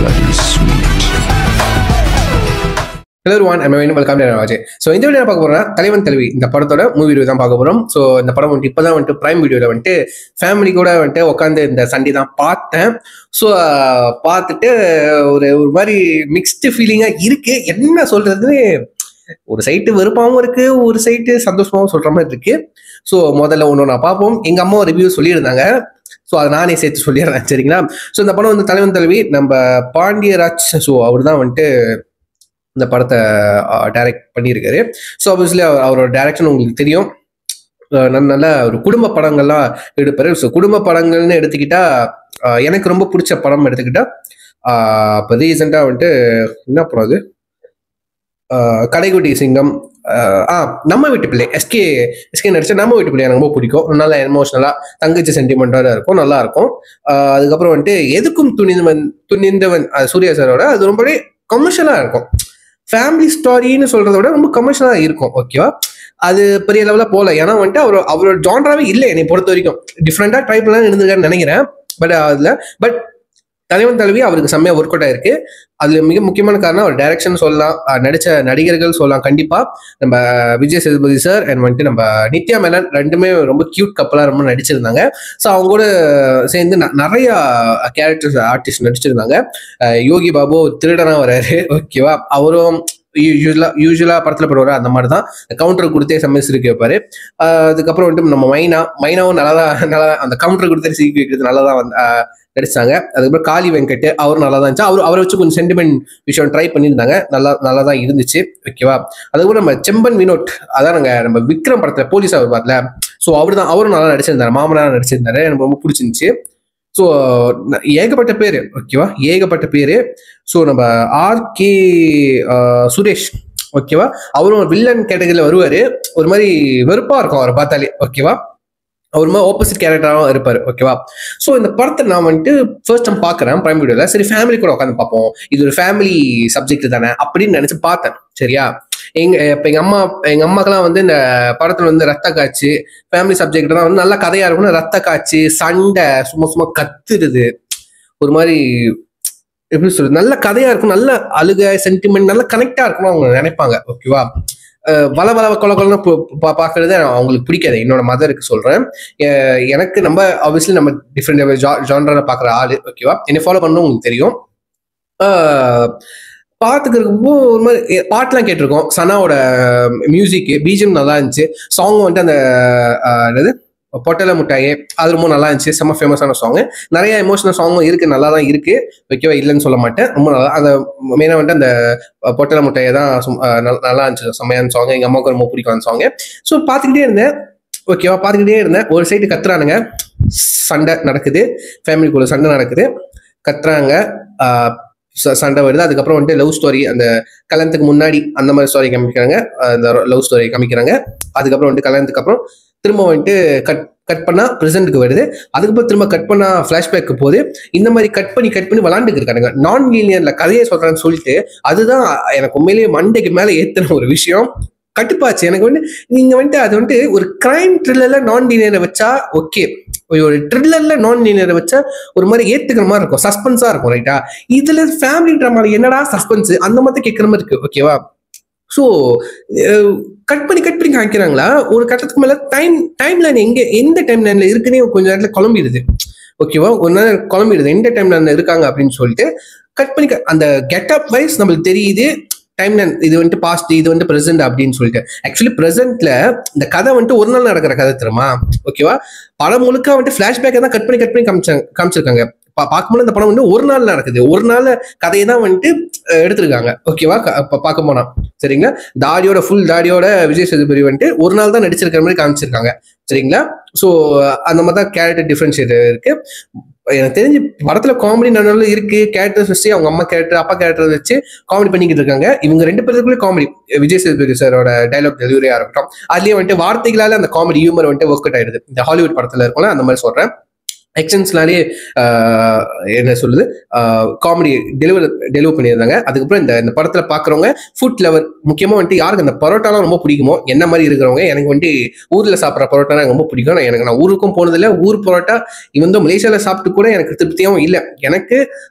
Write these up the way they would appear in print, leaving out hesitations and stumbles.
bloody sweet. Hello everyone, I'm welcome to Rajay. So இந்த video பார்க்க போறோம்னா தலைவன் தலைவி இந்த படத்தோட மூவி ரிவ்யூ தான் பார்க்க போறோம். ஸோ இந்த படம் வந்துட்டு இப்போதான் வந்துட்டு பிரைம் வீடியோல வந்துட்டு ஃபேமிலி கூட வந்துட்டு உட்காந்து இந்த சண்டே தான் பார்த்தேன். ஸோ பார்த்துட்டு ஒரு ஒரு மாதிரி மிக்ஸ்டு ஃபீலிங்கா இருக்கு. என்ன சொல்றதுன்னு ஒரு சைட்டு வெறுப்பாகவும் இருக்கு, ஒரு சைட்டு சந்தோஷமாகவும் சொல்ற மாதிரி இருக்கு. ஸோ முதல்ல ஒன்று நான் பார்ப்போம். எங்க அம்மா ரிவ்யூ சொல்லியிருந்தாங்க, ஸோ அதை நானே சேர்த்து சொல்லிடுறேன், சரிங்களா? ஸோ இந்த படம் வந்து தலைவன் தலைவி நம்ம பாண்டியராஜ், ஸோ அவர் தான் வந்துட்டு இந்த படத்தை டைரக்ட் பண்ணியிருக்காரு. ஸோ ஆப்வியஸ்லி அவரோட டைரக்ஷன் உங்களுக்கு தெரியும், நல்ல ஒரு குடும்ப படங்கள்லாம் எடுப்பாரு. ஸோ குடும்ப படங்கள்னு எடுத்துக்கிட்டா எனக்கு ரொம்ப பிடிச்ச படம் எடுத்துக்கிட்டா இப்போ ரீசெண்டாக வந்துட்டு என்ன படம் அது, கடைக்குட்டி சிங்கம், நம்ம வீட்டு பிள்ளை, எஸ்கே நடிச்ச நம்ம வீட்டு பிள்ளை எனக்கு ரொம்ப பிடிக்கும். நல்லா எமோஷனலா தங்கச்சி சென்டிமெண்டா இருக்கும், நல்லா இருக்கும். அதுக்கப்புறம் வந்துட்டு எதுக்கும் துணிந்தவன் சூர்யா சாரோட, அது ரொம்பவே கமர்ஷியலா இருக்கும். ஃபேமிலி ஸ்டோரின்னு சொல்றத விட ரொம்ப கமர்ஷியலா இருக்கும், ஓகேவா? அது பெரிய லெவலில் போகல, ஏன்னா வந்துட்டு அவரோட ஜான்ராவே இல்லை என்னை பொறுத்த வரைக்கும். டிஃப்ரெண்டா ட்ரைப்லாம் இருந்திருக்காருன்னு நினைக்கிறேன். பட் தலைவன் தலைவி அவருக்கு செம்மையா ஒர்க் அவுட் ஆயிருக்கு. அதுல மிக முக்கியமான காரணம் அவர் டைரக்ஷன் சொல்லலாம், நடிச்ச நடிகர்கள் சொல்லலாம். கண்டிப்பா நம்ம விஜய் சேதுபதி சார் அண்ட் வந்துட்டு நம்ம நித்யா மேனன் ரெண்டுமே ரொம்ப கியூட் கப்பலா ரொம்ப நடிச்சிருந்தாங்க. ஸோ அவங்க கூட சேர்ந்து நிறைய கேரக்டர்ஸ் ஆர்டிஸ்ட் நடிச்சிருந்தாங்க. யோகி பாபு திருடனா வராரு, ஓகேவா? அவரும் யூஸ்வலா படத்துல போடுவாரு, அந்த மாதிரி தான் கவுண்டர் கொடுத்தே செம்ம சிரிக்க வைப்பாரு. அதுக்கப்புறம் வந்துட்டு நம்ம மைனாவும் நல்லா அந்த கவுண்டர் கொடுத்தே சிரிக்க வைக்கிறது நல்லா தான் நடிச்சாங்க. அதுக்கப்புறம் காளி வெங்கட் அவரும் நல்லா தான் இருந்துச்சு. அவரை வச்சு கொஞ்சம் சென்டிமெண்ட் விஷயம் ட்ரை பண்ணியிருந்தாங்க, நல்லா தான் இருந்துச்சு, ஓகேவா? அதுக்கப்புறம் நம்ம செம்பன் வினோட், அதான் நம்ம விக்ரம் படத்துல போலீஸ் அவர் பார்த்துல, ஸோ அவரும் நல்லா நடிச்சிருந்தாரு, மாமனார் நடிச்சிருந்தாரு, எனக்கு ரொம்ப பிடிச்சிருந்துச்சு. ஸோ ஏகப்பட்ட பேரு, ஓகேவா? ஏகப்பட்ட பேரு. ஸோ நம்ம ஆர்கே சுரேஷ், ஓகேவா? அவரும் வில்லன் கேட்டகரியில் வருவாரு. ஒரு மாதிரி வெறுப்பா இருக்கும் அவரை பார்த்தாலே, ஓகேவா? அவர் மாதிரி ஆப்போசிட் கேரக்டராகவும் இருப்பாரு, ஓகேவா? ஸோ இந்த படத்தை நான் வந்துட்டு ஃபர்ஸ்ட் டைம் பார்க்குறேன் பிரைம் வீடியோவில். சரி, ஃபேமிலி கூட உட்காந்து பார்ப்போம், இது ஒரு ஃபேமிலி சப்ஜெக்ட் தானே அப்படின்னு நினைச்சு பார்த்தேன், சரியா? இப்போ எங்க அம்மாக்கெல்லாம் வந்து இந்த படத்துல வந்து ரத்த காட்சி ஃபேமிலி சப்ஜெக்ட் தான் வந்து நல்லா கதையா இருக்கும்னு, ரத்த காட்சி சண்டை சும்மா கத்துறது, ஒரு மாதிரி எப்படி சொல்றது, நல்ல கதையா இருக்கும், நல்ல அழுகை சென்டிமெண்ட் நல்லா கனெக்டா இருக்கும்னு அவங்க நினைப்பாங்க, ஓகேவா? வள கொலன்னு பாக்குறது அவங்களுக்கு பிடிக்காது. என்னோட மதருக்கு சொல்றேன். எனக்கு நம்ம ஆப்வியஸ்லி நம்ம டிஃப்ரெண்ட் ஜான்ரா பாக்குற ஆளு, ஓகேவா? என்னை ஃபாலோ பண்ணணும் உங்களுக்கு தெரியும். பாத்துக்கிறப்போ ஒரு மாதிரி பாட்டுலாம் கேட்டிருக்கோம். சனாவோட மியூசிக் பிஜிஎம் நல்லா இருந்துச்சு. சாங் வந்துட்டு அந்த என்னது பொட்டல முட்டாயே, அது ரொம்ப நல்லா இருந்துச்சு, செம்ம ஃபேமஸான சாங். நிறைய எமோஷனல் சாங்கும் இருக்கு, நல்லா தான் இருக்கு, ஓகேவா? இல்லைன்னு சொல்ல மாட்டேன், ரொம்ப நல்லா. அந்த மெயினாக வந்துட்டு அந்த பொட்டல முட்டையை தான் நல்லா இருந்துச்சு, செம்மையான சாங். எங்க அம்மாவுக்கு ரொம்ப பிடிக்கும் அந்த சாங். ஸோ பார்த்துக்கிட்டே இருந்தேன், ஓகேவா? பார்த்துக்கிட்டே இருந்தேன். ஒரு சைடு கத்துறானுங்க, சண்டை நடக்குது, ஃபேமிலிக்குள்ள சண்டை நடக்குது, கத்துறாங்க, சண்டை வருது. அதுக்கப்புறம் வந்துட்டு லவ் ஸ்டோரி, அந்த கல்யாணத்துக்கு முன்னாடி அந்த மாதிரி ஸ்டோரி காமிக்கிறாங்க, அந்த லவ் ஸ்டோரி காமிக்கிறாங்க. அதுக்கப்புறம் வந்துட்டு கல்யாணத்துக்கு அப்புறம் திரும்ப வந்துட்டு கட் பண்ணா ப்ரெசென்ட்டுக்கு வருது. அதுக்கப்புறம் திரும்ப கட் பண்ணா ஃபிளாஷ்பேக்கு போகுது. இந்த மாதிரி கட் பண்ணி விளாண்டுக்கு இருக்காங்க. நான் லீனியர்ல கதையை சொல்றேன்னு சொல்லிட்டு, அதுதான் எனக்கு உண்மையிலேயே மண்டைக்கு மேல ஏத்துன ஒரு விஷயம். கட்டுப்பாச்சு எனக்கு வந்து. நீங்க வந்துட்டு அது வந்துட்டு ஒரு கிரைம் த்ரில்லர்ல நான் லீனியரை வச்சா ஓகே, ஒரு த்ரில்லர்ல நான் லீனியரை வச்சா ஒரு மாதிரி ஏத்துக்கிற மாதிரி இருக்கும், சஸ்பென்ஸா இருக்கும், ரைட்டா? இதுல ஃபேமிலி ட்ராமால என்னடா சஸ்பென்ஸ் அந்த மாதிரி கேட்கிற மாதிரி இருக்கு, ஓகேவா? ஸோ கட் பண்ணி காமிக்கிறாங்களா, ஒரு கட்டத்துக்கு மேல டைம் லைன் எந்த டைம் லைன்ல இருக்குன்னே கொஞ்சம் நேரத்துல குழம்பிடுது, ஓகேவா? ஒரு நேரம் குழம்பிடுது எந்த டைம் லைன்ல இருக்காங்க அப்படின்னு சொல்லிட்டு. கட் பண்ணி அந்த கெட்டப் வைஸ் நம்மளுக்கு தெரியுது டைம் லைன், இது வந்துட்டு பாஸ்ட், இது வந்துட்டு ப்ரெசென்ட் அப்படின்னு சொல்லிட்டு. ஆக்சுவலி ப்ரெசென்ட்ல இந்த கதை வந்துட்டு ஒரு நாள் நடக்கிற கதை தெரியுமா, ஓகேவா? படம் முழுக்க வந்துட்டு ஃபிளாஷ்பேக்கை தான் கட் பண்ணி காமிச்சிருக்காங்க. பார்க்கும்போது இந்த படம் வந்து ஒரு நாள் நடக்குது, ஒரு நாள் கதையை தான் வந்துட்டு எடுத்திருக்காங்க, ஓகேவா? பார்க்க போனா, சரிங்களா? ஃபுல் தாடியோட விஜய் சேதுபதி வந்துட்டு ஒரு நாள் தான் நடிச்சிருக்கிற மாதிரி காமிச்சிருக்காங்க, சரிங்களா? ஸோ அந்த மாதிரி தான் கேரக்டர் டிஃபரன்ஷியேட் இருக்கு. எனக்கு தெரிஞ்சு படத்துல காமெடி நடுவில் இருக்கு, கேரக்டர்ஸ் வச்சு அவங்க அம்மா கேரக்டர் அப்பா கேரக்டர் வச்சு காமெடி பண்ணிக்கிட்டு இருக்காங்க. இவங்க ரெண்டு பேருக்குள்ளே காமெடி, விஜய் சேதுபதி சாரோட டைலாக் டெலிவரியா இருக்கட்டும், அதுலயே வந்துட்டு வார்த்தைகளால அந்த காமெடி ஹியூமர் வந்துட்டு ஒர்க் அவுட் ஆயிடுது. இந்த ஹாலிவுட் படத்துல இருக்கும்ல அந்த மாதிரி சொல்றேன். எக்ஷன்ஸ்னாலே என்ன சொல்லுது, காமெடி டெலிவர் பண்ணியிருந்தாங்க. அதுக்கப்புறம் இந்த படத்துல பாக்குறவங்க ஃபுட் லவர், முக்கியமா வந்துட்டு யாருக்கு அந்த பரோட்டாலாம் ரொம்ப பிடிக்குமோ என்ன மாதிரி இருக்கிறவங்க, எனக்கு வந்துட்டு ஊர்ல சாப்பிட்ற பரோட்டா எனக்கு ரொம்ப பிடிக்கும். நான் ஊருக்கும் போனதில்லை, ஊர் பரோட்டா இவன் மலேசியால சாப்பிட்டு கூட எனக்கு திருப்தியாகவும் இல்லை. எனக்கு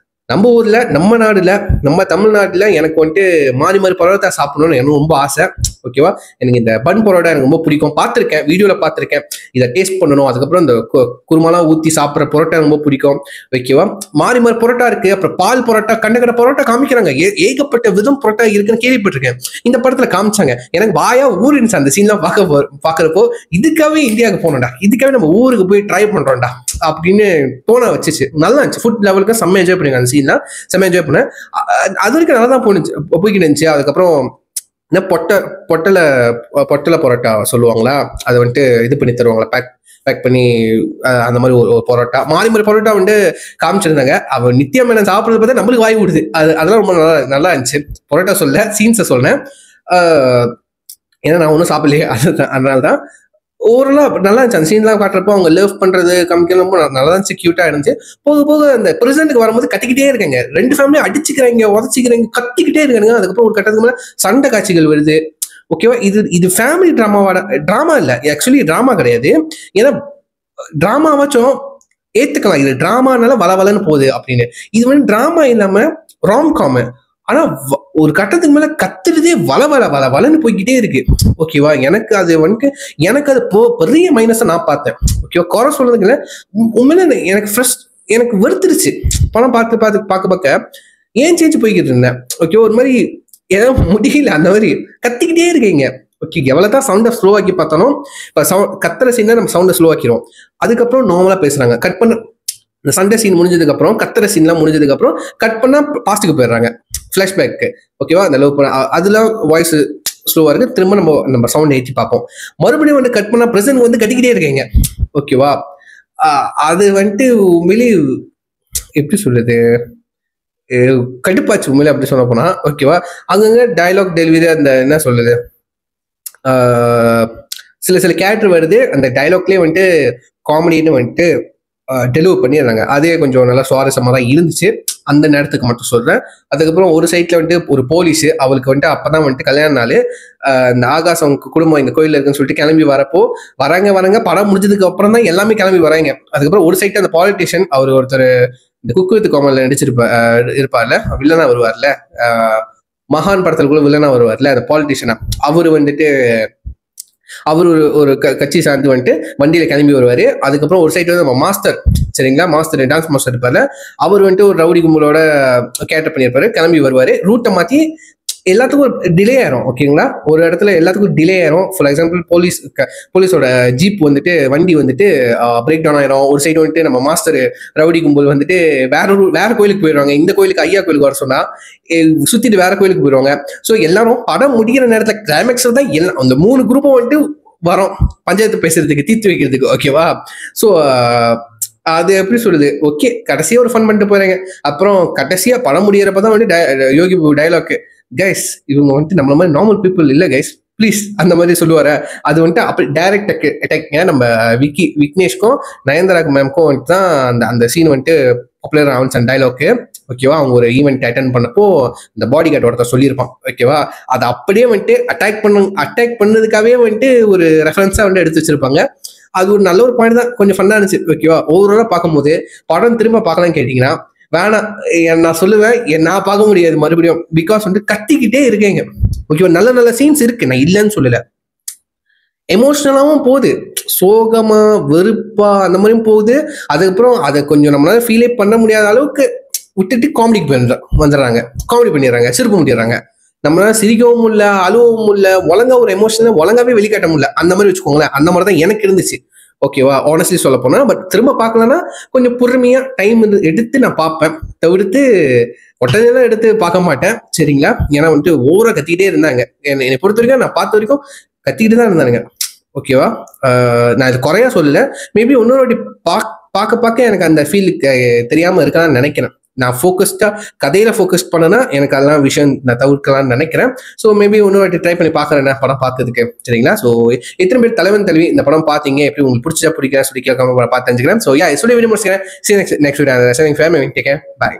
நம்ம ஊர்ல, நம்ம நாடுல, நம்ம தமிழ்நாட்டுல எனக்கு வந்துட்டு மாறி மாறி பரோட்டா சாப்பிடணும்னு எனக்கு ரொம்ப ஆசை. ஓகேவா? எனக்கு இந்த பன் பரோட்டா எனக்கு ரொம்ப பிடிக்கும். பார்த்துருக்கேன், வீடியோல பார்த்துருக்கேன். இதை டேஸ்ட் பண்ணணும். அதுக்கப்புறம் இந்த குருமாலாம் ஊத்தி சாப்பிட்ற பரோட்டா ரொம்ப பிடிக்கும். ஓகேவா? மாறி மாறி பரோட்டா இருக்கு. அப்புறம் பால் பரோட்டா, கண்ட பரோட்டா காமிக்கிறாங்க. ஏகப்பட்ட விதம் பரோட்டா இருக்குன்னு கேள்விப்பட்டிருக்கேன். இந்த படத்துல காமிச்சாங்க. எனக்கு வாயா ஊருந்துச்சு அந்த சீன்லாம் பாக்குறப்போ, இதுக்காகவே இந்தியாவுக்கு போனோம்டா, இதுக்காகவே நம்ம ஊருக்கு போய் ட்ரை பண்றோம்டா அப்படின்னு தோண வச்சுச்சு. நல்லா இருந்துச்சு. ஃபுட் லெவலுக்கு செம்ம என்ஜாய் பண்ணிருக்காங்க அந்த சீன்லாம். செம்ம என்ஜாய் பண்ணேன். அது வரைக்கும் நல்லா தான் போய்கிட்டு இருந்துச்சு. அதுக்கப்புறம் என்ன பொட்டலை பரோட்டா சொல்லுவாங்களா, அதை வந்துட்டு இது பண்ணி தருவாங்களா, பேக் பண்ணி அந்த மாதிரி ஒரு பரோட்டா, மாறி மாறி பரோட்டா வந்துட்டு காமிச்சிருந்தாங்க. அவன் நித்யா மேனன் சாப்பிட்றது பார்த்தா நம்மளுக்கு வாய் விடுது. அதெல்லாம் ரொம்ப நல்லா இருந்துச்சு. பரோட்டா சொல்ல சீன்ஸை சொன்னேன். ஏன்னா நான் ஒன்றும் சாப்பிடலையே, அதனாலதான் ஓவராலாக நல்லா இருந்துச்சு. அந்த சீன்லாம் காட்டுறப்போ அவங்க லவ் பண்றது காமிக்கலாம் நல்லா இருந்துச்சு, கியூட்டா இருந்துச்சு. போக போக அந்த பிரசன்ட்டுக்கு வரும்போது கத்திக்கிட்டே இருக்காங்க. 2 ஃபேமிலியும் அடிச்சுக்கிறாங்க, உதச்சிக்கிறாங்க, கத்திக்கிட்டே இருக்காங்க. அதுக்கப்புறம் ஒரு கட்டத்துக்கு மேலே சண்டை காட்சிகள் வருது. ஓகேவா? இது ஃபேமிலி ட்ராமா இல்லை, ஆக்சுவலி ட்ராமா கிடையாது. ஏன்னா ட்ராமாவாச்சும் ஏத்துக்கலாம், இது ட்ராமானால வளவலன்னு போகுது அப்படின்னு. இது வந்து ட்ராமா இல்லாம ராம்காம். ஆனா ஒரு கட்டத்துக்கு மேல கத்துறதே வளன்னு போய்கிட்டே இருக்கு. ஓகேவா? எனக்கு அது வந்துட்டு எனக்கு அது பெரிய மைனஸை நான் பார்த்தேன். ஓகேவா? குறை சொல்றதுக்கு இல்லை, உண்மையில எனக்கு வெறுத்துருச்சு படம் பார்க்க ஏன் சேஞ்சு போய்கிட்டு இருந்தேன். ஓகே, ஒரு மாதிரி ஏதோ முடியல, அந்த மாதிரி கத்திக்கிட்டே இருக்கீங்க. ஓகே, எவ்வளவுதான் சவுண்டை ஸ்லோ ஆக்கி பார்த்தாலும் இப்போ கத்துற சீனை நம்ம சவுண்டை ஸ்லோ ஆக்கிரும். அதுக்கப்புறம் நார்மலா பேசுறாங்க. கட் பண்ண இந்த சண்டே சீன் முடிஞ்சதுக்கு அப்புறம், கத்துற சீன்லாம் முடிஞ்சதுக்கு அப்புறம் கட் பண்ணா பாஸ்ட்டுக்கு போயிடுறாங்க, ஃபிளாஷ்பேக்கு. ஓகேவா? அந்த லவ் பண்ண அதெல்லாம் வாய்ஸ் ஸ்லோவா இருக்கு. திரும்ப நம்ம சவுண்ட் ஏற்றி பார்ப்போம். மறுபடியும் வந்து கட் பண்ணா பிரசன்ட் வந்து கட்டிக்கிட்டே இருக்கீங்க. ஓகேவா? அது வந்துட்டு உண்மையிலே எப்படி சொல்றது, கடுப்பாச்சு உண்மையிலே அப்படி சொல்ல போனா. ஓகேவா? அங்கங்க டயலாக் டெலிவரி, அந்த என்ன சொல்றது, சில கேரக்டர் வருது, அந்த டயலாக்லேயே வந்துட்டு காமெடின்னு வந்துட்டு டெலிவர் பண்ணிடுறாங்க. அதே கொஞ்சம் நல்லா சுவாரஸ்யமாக தான் இருந்துச்சு அந்த நேரத்துக்கு மட்டும் சொல்றேன். அதுக்கப்புறம் ஒரு சைட்ல வந்துட்டு ஒரு போலீஸ், அவளுக்கு வந்துட்டு அப்பதான் வந்துட்டு கல்யாண நாள், இந்த ஆகாசம் குடும்பம் இந்த கோயில இருக்குன்னு சொல்லிட்டு கிளம்பி வரப்போ வராங்க. படம் முடிஞ்சதுக்கு அப்புறம் தான் எல்லாமே கிளம்பி வராங்க. அதுக்கப்புறம் ஒரு சைட்ல அந்த பாலிட்டிஷியன், அவர் ஒருத்தர் இந்த குக்கு வித் கோமாளில இருப்பார்ல, வில்லனா வருவார்ல, மகான் படத்துல கூட வில்லனா வருவார்ல, அந்த பாலிட்டிஷியனா, அவரு வந்துட்டு அவர் ஒரு கட்சி சார்ந்து வந்துட்டு வண்டியில கிளம்பி வருவாரு. அதுக்கப்புறம் ஒரு சைடு வந்து நம்ம மாஸ்டர், சரிங்களா, டான்ஸ் மாஸ்டர் இருப்பாரு, அவர் வந்துட்டு ஒரு ரவுடி கும்பலோட கேரக்டர் பண்ணியிருப்பாரு, கிளம்பி வருவாரு. ரூட்டை மாத்தி எல்லாத்துக்கும் டிலே ஆயிரும். ஓகேங்களா? ஒரு இடத்துல எல்லாத்துக்கும் டிலே ஆயிரும். ஃபார் எக்ஸாம்பிள் போலீஸோட ஜீப் வந்துட்டு வண்டி வந்துட்டு பிரேக் டவுன் ஆயிரும். ஒரு சைடு வந்துட்டு நம்ம மாஸ்டர் ரவுடி கும்பல் வந்துட்டு வேற கோயிலுக்கு போயிடுவாங்க. இந்த கோயிலுக்கு ஐயா கோயிலுக்கு வர சொன்னா சுத்திட்டு வேற கோயிலுக்கு போயிடுவாங்க. ஸோ எல்லாரும் படம் முடிகிற நேரத்துல கிளைமேக்ஸ்ல தான் எல்லாம் அந்த 3 குரூப்பும் வந்துட்டு வரும் பஞ்சாயத்து பேசுறதுக்கு, தீர்த்து வைக்கிறதுக்கு. ஓகேவா? ஸோ அது எப்படி சொல்லுது, ஓகே, கடைசியா ஒரு ஃபன் பண்ணிட்டு போறாங்க. அப்புறம் கடைசியா படம் முடியறப்பதான் வந்து யோகி டைலாக், கைஸ் இவங்க வந்துட்டு நம்மள மாதிரி நார்மல் பீப்புள் இல்ல கைஸ், ப்ளீஸ், அந்த மாதிரி சொல்லுவாரு. அது வந்துட்டு அப்படி டைரக்ட் அட்டாக். நம்ம விக்னேஷ்க்கும் நயன்தாராக்கு மேம்க்கும் வந்துட்டு தான் அந்த சீன் வந்துட்டு பாப்புலர் ஆன்ஸ் அண்ட் டைலாக்கு. ஓகேவா? அவங்க ஒரு ஈவெண்ட் அட்டென்ட் பண்ணப்போ இந்த பாடி கார்டு ஒருத்தர் சொல்லியிருப்பான். ஓகேவா? அது அப்படியே வந்துட்டு அட்டாக் பண்ணதுக்காகவே வந்துட்டு ஒரு ரெஃபரன்ஸா வந்து எடுத்து வச்சிருப்பாங்க. அது ஒரு நல்ல ஒரு பாயிண்ட் தான், கொஞ்சம் ஃபன்னா இருந்துச்சு. ஓகேவா? ஓவராலா பார்க்கும்போது படம் திரும்ப பார்க்கலாம்னு கேட்டீங்கன்னா வேணாம், நான் சொல்லுவேன், நான் பார்க்க முடியாது மறுபடியும். பிகாஸ் வந்து கத்திக்கிட்டே இருக்கேங்க. ஓகேவா? நல்ல சீன்ஸ் இருக்கு, நான் இல்லைன்னு சொல்லல. எமோஷனலாவும் போகுது, சோகமா வெறுப்பா அந்த மாதிரியும் போகுது. அதுக்கப்புறம் அதை கொஞ்சம் நம்மளால ஃபீலே பண்ண முடியாத அளவுக்கு விட்டுட்டு காமெடிக்கு வந்துடுறாங்க, காமெடி பண்ணிடுறாங்க, சிரிப்பு முடியறாங்க. நம்மளால சிரிக்கவும் முடியல, அழுவவும் முடியல, ஒழுங்கா ஒரு எமோஷனல் ஒழுங்காவே வெளிக்காட்ட முடியல. அந்த மாதிரி வச்சுக்கோங்களேன். அந்த மாதிரி தான் எனக்கு இருந்துச்சு. ஓகேவா? ஆனஸ்ட்லி சொல்ல போனா. பட் திரும்ப பார்க்கலன்னா கொஞ்சம் பொறுமையா டைம் எடுத்து நான் பார்ப்பேன். தவிர்த்து உடனே எடுத்து பார்க்க மாட்டேன், சரிங்களா? ஏன்னா வந்துட்டு ஓவரா கத்திக்கிட்டே இருந்தாங்க. என்னை பொறுத்த வரைக்கும், நான் பார்த்த வரைக்கும் கத்திக்கிட்டு தான் இருந்தானுங்க. ஓகேவா? நான் இது குறையா சொல்லல, மேபி இன்னொரு வாட்டி பார்க்க எனக்கு அந்த ஃபீல் தெரியாம இருக்கலாம்னு நினைக்கிறேன். நான் ஃபோக்கஸ்டா கதையில ஃபோக்கஸ் பண்ணனா எனக்கு அதெல்லாம் விஷயம் நான் தவிர்க்கலாம்னு நினைக்கிறேன். ஸோ மேபி இன்னொரு வாட்டி ட்ரை பண்ணி பார்க்குறேன் படம் பார்த்ததுக்கு, சரிங்களா? ஸோ எத்தனை பேர் தலைவன் தலைவி இந்த படம் பார்த்தீங்க, எப்படி உங்களுக்கு பிடிச்சா பிடிக்கிறேன் சொல்லி கேட்காம பார்த்து தெரிஞ்சுக்கிறேன். ஸோ யா, சொல்லி வீடியோ முடிச்சுக்கிறேன். நெக்ஸ்ட் வீடியோ பாய்.